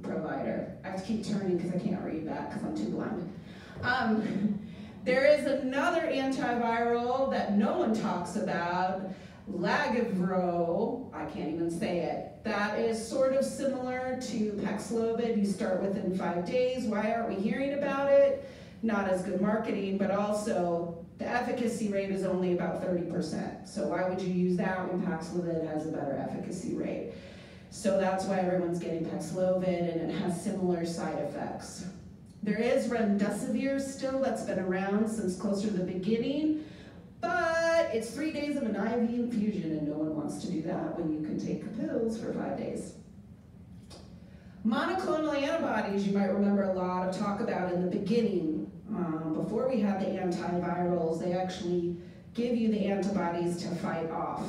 provider. I have to keep turning because I can't read that because I'm too blind. There is another antiviral that no one talks about, Lagevrio, I can't even say it. That is sort of similar to Paxlovid. You start within 5 days. Why aren't we hearing about it? Not as good marketing, but also the efficacy rate is only about 30%. So why would you use that when Paxlovid has a better efficacy rate? So that's why everyone's getting Paxlovid, and it has similar side effects. There is remdesivir still that's been around since closer to the beginning, but it's 3 days of an IV infusion, and no one wants to do that when you can take pills for 5 days. Monoclonal antibodies, you might remember a lot of talk about in the beginning. Before we had the antivirals, they actually give you the antibodies to fight off.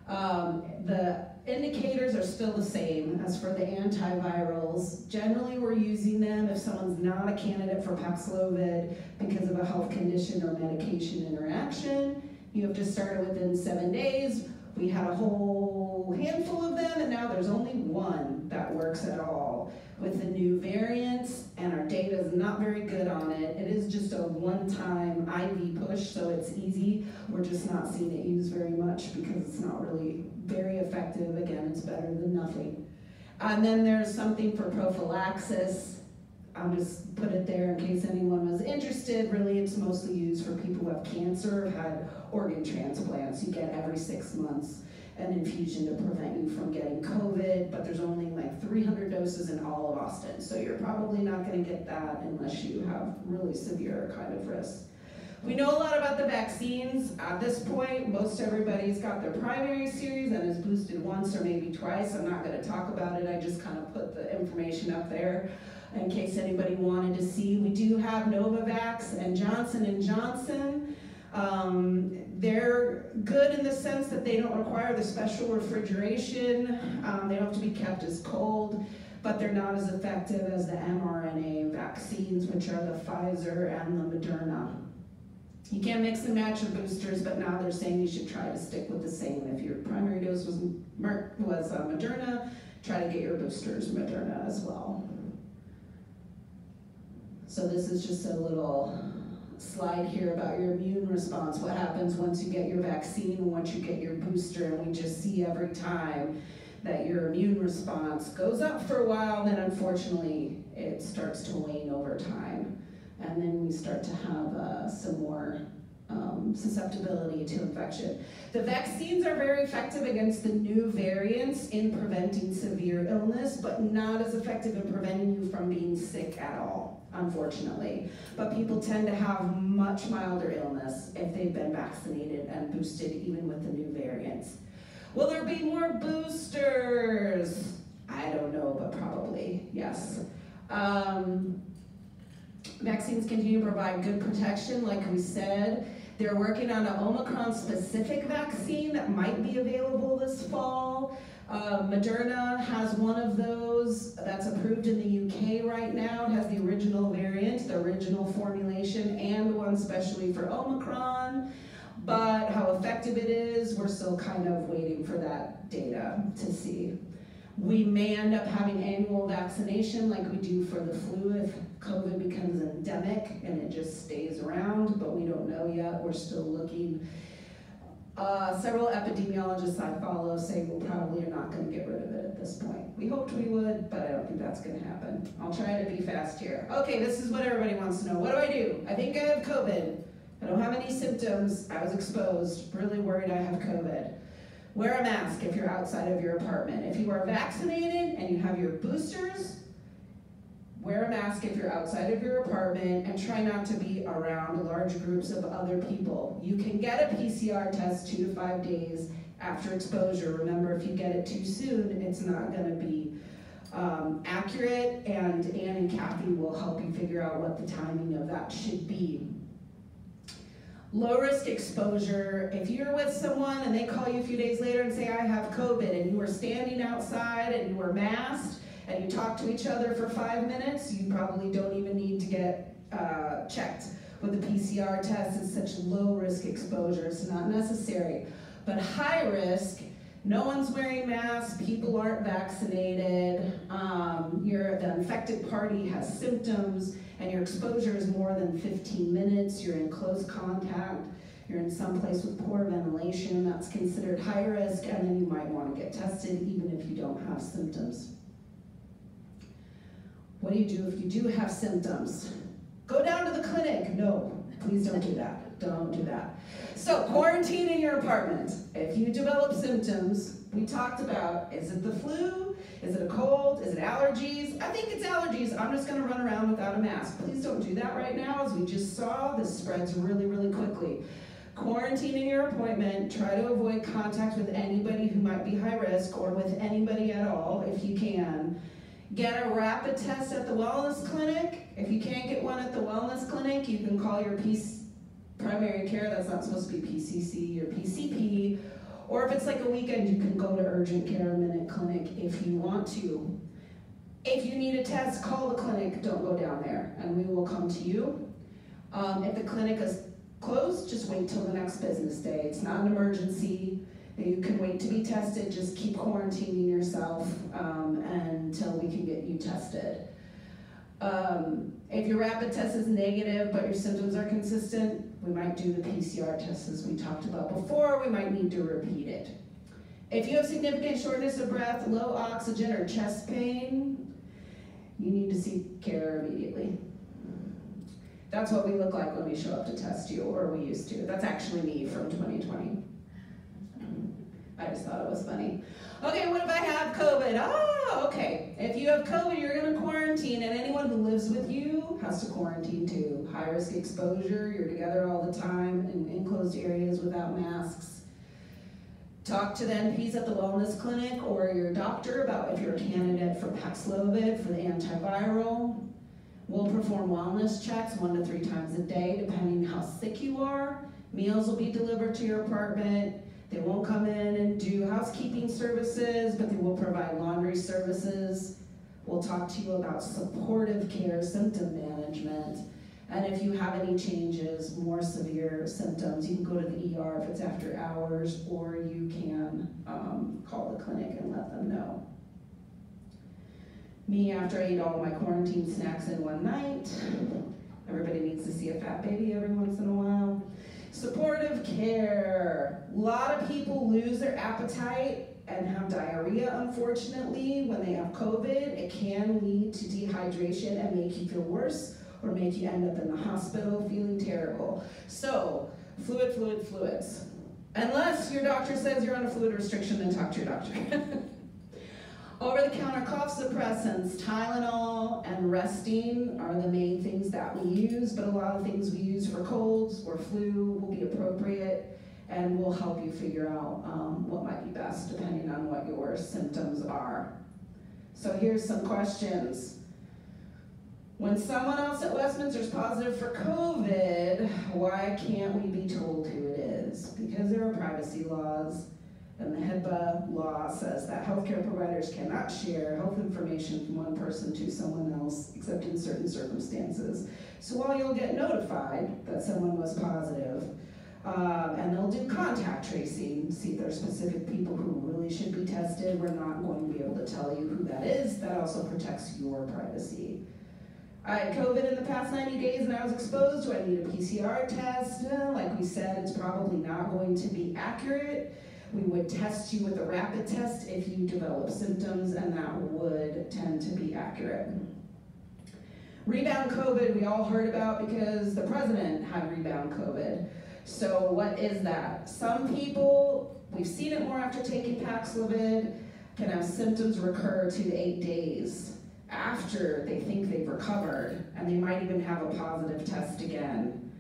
The indicators are still the same as for the antivirals. Generally, we're using them if someone's not a candidate for Paxlovid because of a health condition or medication interaction. You have to start it within 7 days. We had a whole handful of them, and now there's only one that works at all with the new variants, and our data is not very good on it. It is just a one-time IV push, so it's easy. We're just not seeing it used very much because it's not really very effective. Again, it's better than nothing. And then there's something for prophylaxis. I'll just put it there in case anyone was interested. Really, it's mostly used for people who have cancer, have had organ transplants. You get every 6 months an infusion to prevent you from getting COVID, but there's only like 300 doses in all of Austin, so you're probably not going to get that unless you have really severe kind of risk. We know a lot about the vaccines. At this point, most everybody's got their primary series and is boosted once or maybe twice. I'm not going to talk about it. I just kind of put the information up there in case anybody wanted to see. We do have Novavax and Johnson & Johnson. They're good in the sense that they don't require the special refrigeration. They don't have to be kept as cold, but they're not as effective as the mRNA vaccines, which are the Pfizer and the Moderna. You can't mix and match your boosters, but now they're saying you should try to stick with the same. If your primary dose was Moderna, try to get your boosters Moderna as well. So this is just a little slide here about your immune response, what happens once you get your vaccine and once you get your booster, and we just see every time that your immune response goes up for a while, then unfortunately it starts to wane over time. And then we start to have some more susceptibility to infection. The vaccines are very effective against the new variants in preventing severe illness, but not as effective in preventing you from being sick at all, unfortunately. But people tend to have much milder illness if they've been vaccinated and boosted, even with the new variants. Will there be more boosters? I don't know, but probably, yes. Vaccines continue to provide good protection, like we said. They're working on an Omicron-specific vaccine that might be available this fall. Moderna has one of those that's approved in the UK right now. It has the original variant, the original formulation, and one specially for Omicron. But how effective it is, we're still kind of waiting for that data to see. We may end up having annual vaccination like we do for the flu if COVID becomes endemic and it just stays around, but we don't know yet. We're still looking. Several epidemiologists I follow say we probably are not going to get rid of it at this point. We hoped we would, but I don't think that's going to happen. I'll try to be fast here. Okay, this is what everybody wants to know. What do? I think I have COVID. I don't have any symptoms. I was exposed. Really worried I have COVID. Wear a mask if you're outside of your apartment. If you are vaccinated and you have your boosters, wear a mask if you're outside of your apartment, and try not to be around large groups of other people. You can get a PCR test 2 to 5 days after exposure. Remember, if you get it too soon, it's not going to be accurate, and Ann and Kathy will help you figure out what the timing of that should be. Low risk exposure, if you're with someone and they call you a few days later and say, I have COVID, and you were standing outside and you were masked and you talk to each other for 5 minutes, you probably don't even need to get checked with a PCR test. It's such low risk exposure, it's not necessary. But high risk, no one's wearing masks, people aren't vaccinated, the infected party has symptoms, and your exposure is more than 15 minutes, you're in close contact, you're in some place with poor ventilation, that's considered high risk, and then you might want to get tested even if you don't have symptoms. What do you do if you do have symptoms? Go down to the clinic. No, please don't do that. Don't do that. So quarantine in your apartment. If you develop symptoms, we talked about, is it the flu? Is it a cold? Is it allergies? I think it's allergies. I'm just going to run around without a mask. Please don't do that right now. As we just saw, this spreads really, really quickly. Quarantine in your appointment. Try to avoid contact with anybody who might be high risk or with anybody at all if you can. Get a rapid test at the wellness clinic. If you can't get one at the wellness clinic, you can call your primary care. That's not supposed to be PCC or PCP. Or if it's like a weekend, you can go to urgent care or minute clinic if you want to. If you need a test, call the clinic. Don't go down there, and we will come to you. If the clinic is closed, just wait till the next business day. It's not an emergency. You can wait to be tested. Just keep quarantining yourself until we can get you tested. If your rapid test is negative but your symptoms are consistent, we might do the PCR test as we talked about before. We might need to repeat it. If you have significant shortness of breath, low oxygen, or chest pain, you need to seek care immediately. That's what we look like when we show up to test you, or we used to. That's actually me from 2020. I just thought it was funny. Okay, what if I have COVID? Oh, okay. If you have COVID, you're gonna quarantine, and anyone who lives with you has to quarantine too. High risk exposure, you're together all the time in enclosed areas without masks. Talk to the NPs at the wellness clinic or your doctor about if you're a candidate for Paxlovid, for the antiviral. We'll perform wellness checks 1 to 3 times a day, depending how sick you are. Meals will be delivered to your apartment. They won't come in and do housekeeping services, but they will provide laundry services. We'll talk to you about supportive care, symptom management. And if you have any changes, more severe symptoms, you can go to the ER if it's after hours, or you can call the clinic and let them know. Me, after I ate all my quarantine snacks in one night. Everybody needs to see a fat baby every once in a while. Supportive care. A lot of people lose their appetite and have diarrhea, unfortunately, when they have COVID. It can lead to dehydration and make you feel worse, or make you end up in the hospital feeling terrible. So, fluids. Unless your doctor says you're on a fluid restriction, then talk to your doctor. Over-the-counter cough suppressants, Tylenol and resting are the main things that we use, but a lot of things we use for colds or flu will be appropriate, and will help you figure out what might be best depending on what your symptoms are. So here's some questions. When someone else at Westminster is positive for COVID, why can't we be told who it is? Because there are privacy laws, and the HIPAA law says that healthcare providers cannot share health information from one person to someone else, except in certain circumstances. So while you'll get notified that someone was positive, and they'll do contact tracing, see if there are specific people who really should be tested, we're not going to be able to tell you who that is. That also protects your privacy. I had COVID in the past 90 days and I was exposed. Do I need a PCR test? Like we said, it's probably not going to be accurate. We would test you with a rapid test if you develop symptoms, and that would tend to be accurate. Rebound COVID, we all heard about because the president had rebound COVID. So what is that? Some people, we've seen it more after taking Paxlovid, can have symptoms recur 2 to 8 days after they think they've recovered, and they might even have a positive test again.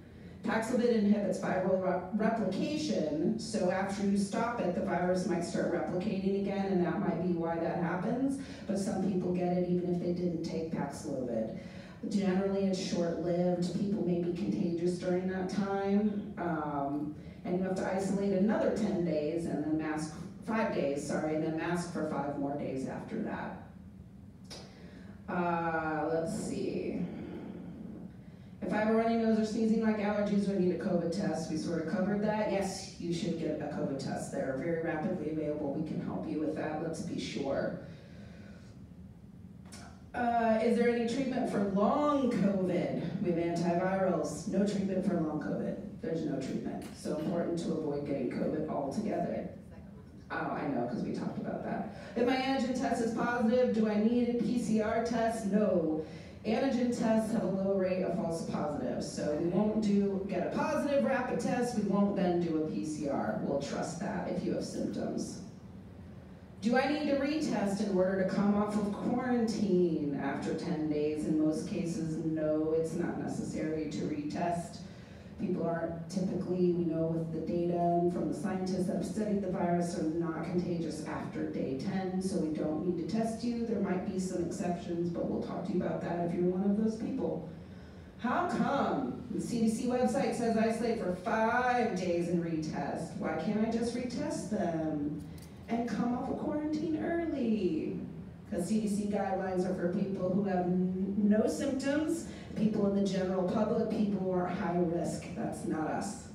Paxlovid inhibits viral replication, so after you stop it, the virus might start replicating again, and that might be why that happens, but some people get it even if they didn't take Paxlovid. Generally, it's short-lived. People may be contagious during that time, and you have to isolate another 10 days, and then mask, 5 days, sorry, and then mask for 5 more days after that. Let's see. If I have a runny nose or sneezing like allergies, do I need a COVID test? We sort of covered that. Yes, you should get a COVID test. They're very rapidly available. We can help you with that, let's be sure. Is there any treatment for long COVID? We have antivirals. No treatment for long COVID. There's no treatment. So important to avoid getting COVID altogether. Oh, I know, because we talked about that. If my antigen test is positive, do I need a PCR test? No. Antigen tests have a low rate of false positives, so we won't get a positive rapid test, we won't then do a PCR. We'll trust that if you have symptoms. Do I need to retest in order to come off of quarantine after 10 days? In most cases, no, it's not necessary to retest. People aren't typically, we know with the data from the scientists that have studied the virus, are not contagious after day 10, so we don't need to test you. There might be some exceptions, but we'll talk to you about that if you're one of those people. How come? The CDC website says isolate for 5 days and retest. Why can't I just retest them and come off of quarantine early? Because CDC guidelines are for people who have no symptoms, people in the general public, people who are high risk. That's not us.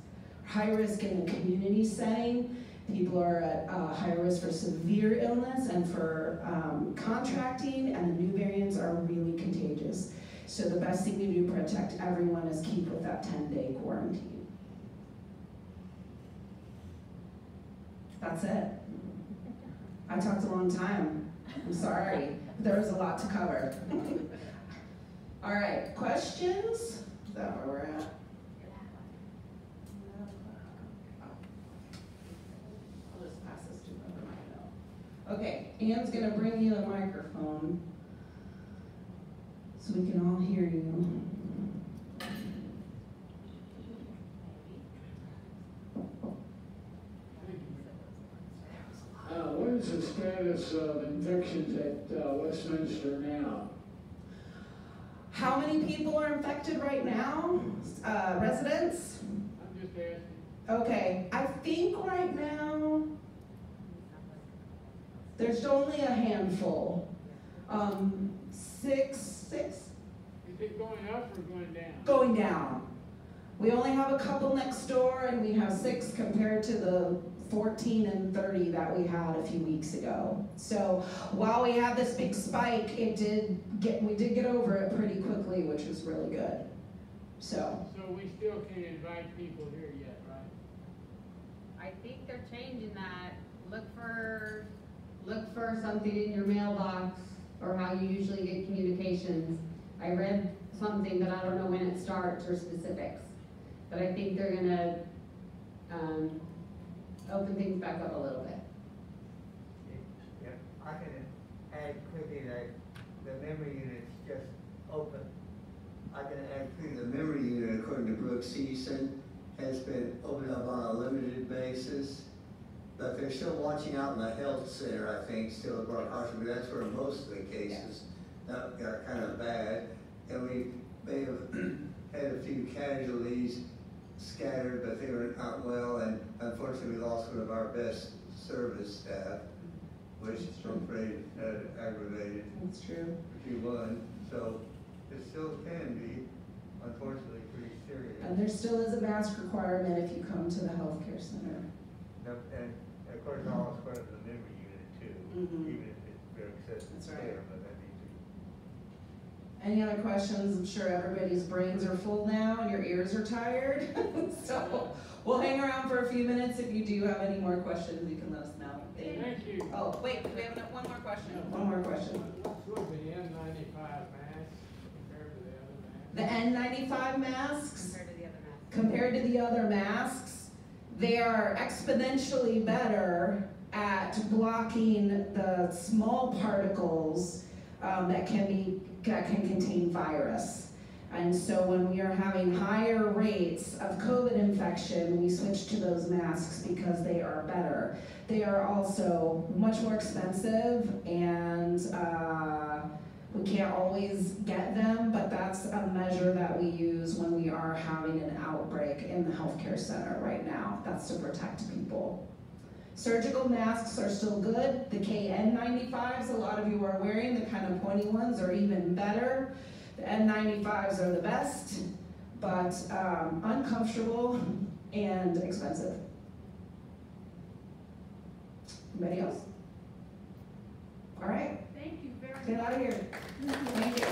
High risk in a community setting, people are at high risk for severe illness and for contracting, and the new variants are really contagious. So the best thing to do to protect everyone is keep with that 10-day quarantine. That's it. I talked a long time. I'm sorry. There was a lot to cover. All right, questions? Is that where we're at? I'll just pass this to Ann's gonna bring you a microphone so we can all hear you. What is the status of infections at Westminster now? How many people are infected right now? Residents? I'm just asking. Okay, I think right now there's only a handful. Six, Is it going up or going down? going down. We only have a couple next door and we have 6 compared to the 14 and 30 that we had a few weeks ago. So while we had this big spike, we did get over it pretty quickly, which was really good. So we still can't invite people here yet, right? I think they're changing that. Look for something in your mailbox or how you usually get communications. I read something, but I don't know when it starts or specifics. But I think they're gonna open things back up a little bit. Yeah, I can add quickly that the memory unit's just open. I can add quickly, the memory unit, according to Brooke Season, has been opened up on a limited basis. But they're still watching out in the health center, I think, still at Brock Hospital. That's where most of the cases got kind of bad. And we may have had a few casualties scattered, but they were not well. And unfortunately, we lost one of our best service staff, which I'm afraid aggravated that's true. Q1. So it still can be, unfortunately, pretty serious. And there still is a mask requirement if you come to the healthcare center. And of course, all is part of the memory unit too, even if it's very excessive That's right. there, but that needs to. Any other questions? I'm sure everybody's brains are full now and your ears are tired. So we'll hang around for a few minutes. If you do have any more questions, you can let us know. Thank you. Oh, wait, we have one more question. One more question. What's with the N95 mask compared to the other masks? The N95 masks, Compared to the other masks. compared to the other masks, they are exponentially better at blocking the small particles that can contain virus. And so when we are having higher rates of COVID infection, we switch to those masks because they are better. They are also much more expensive, and we can't always get them, but that's a measure that we use when we are having an outbreak in the healthcare center right now. That's to protect people. Surgical masks are still good. The KN95s, a lot of you are wearing, the kind of pointy ones, are even better. The N95s are the best, but uncomfortable and expensive. Anybody else? All right, Thank you very much. get out of here. Thank you.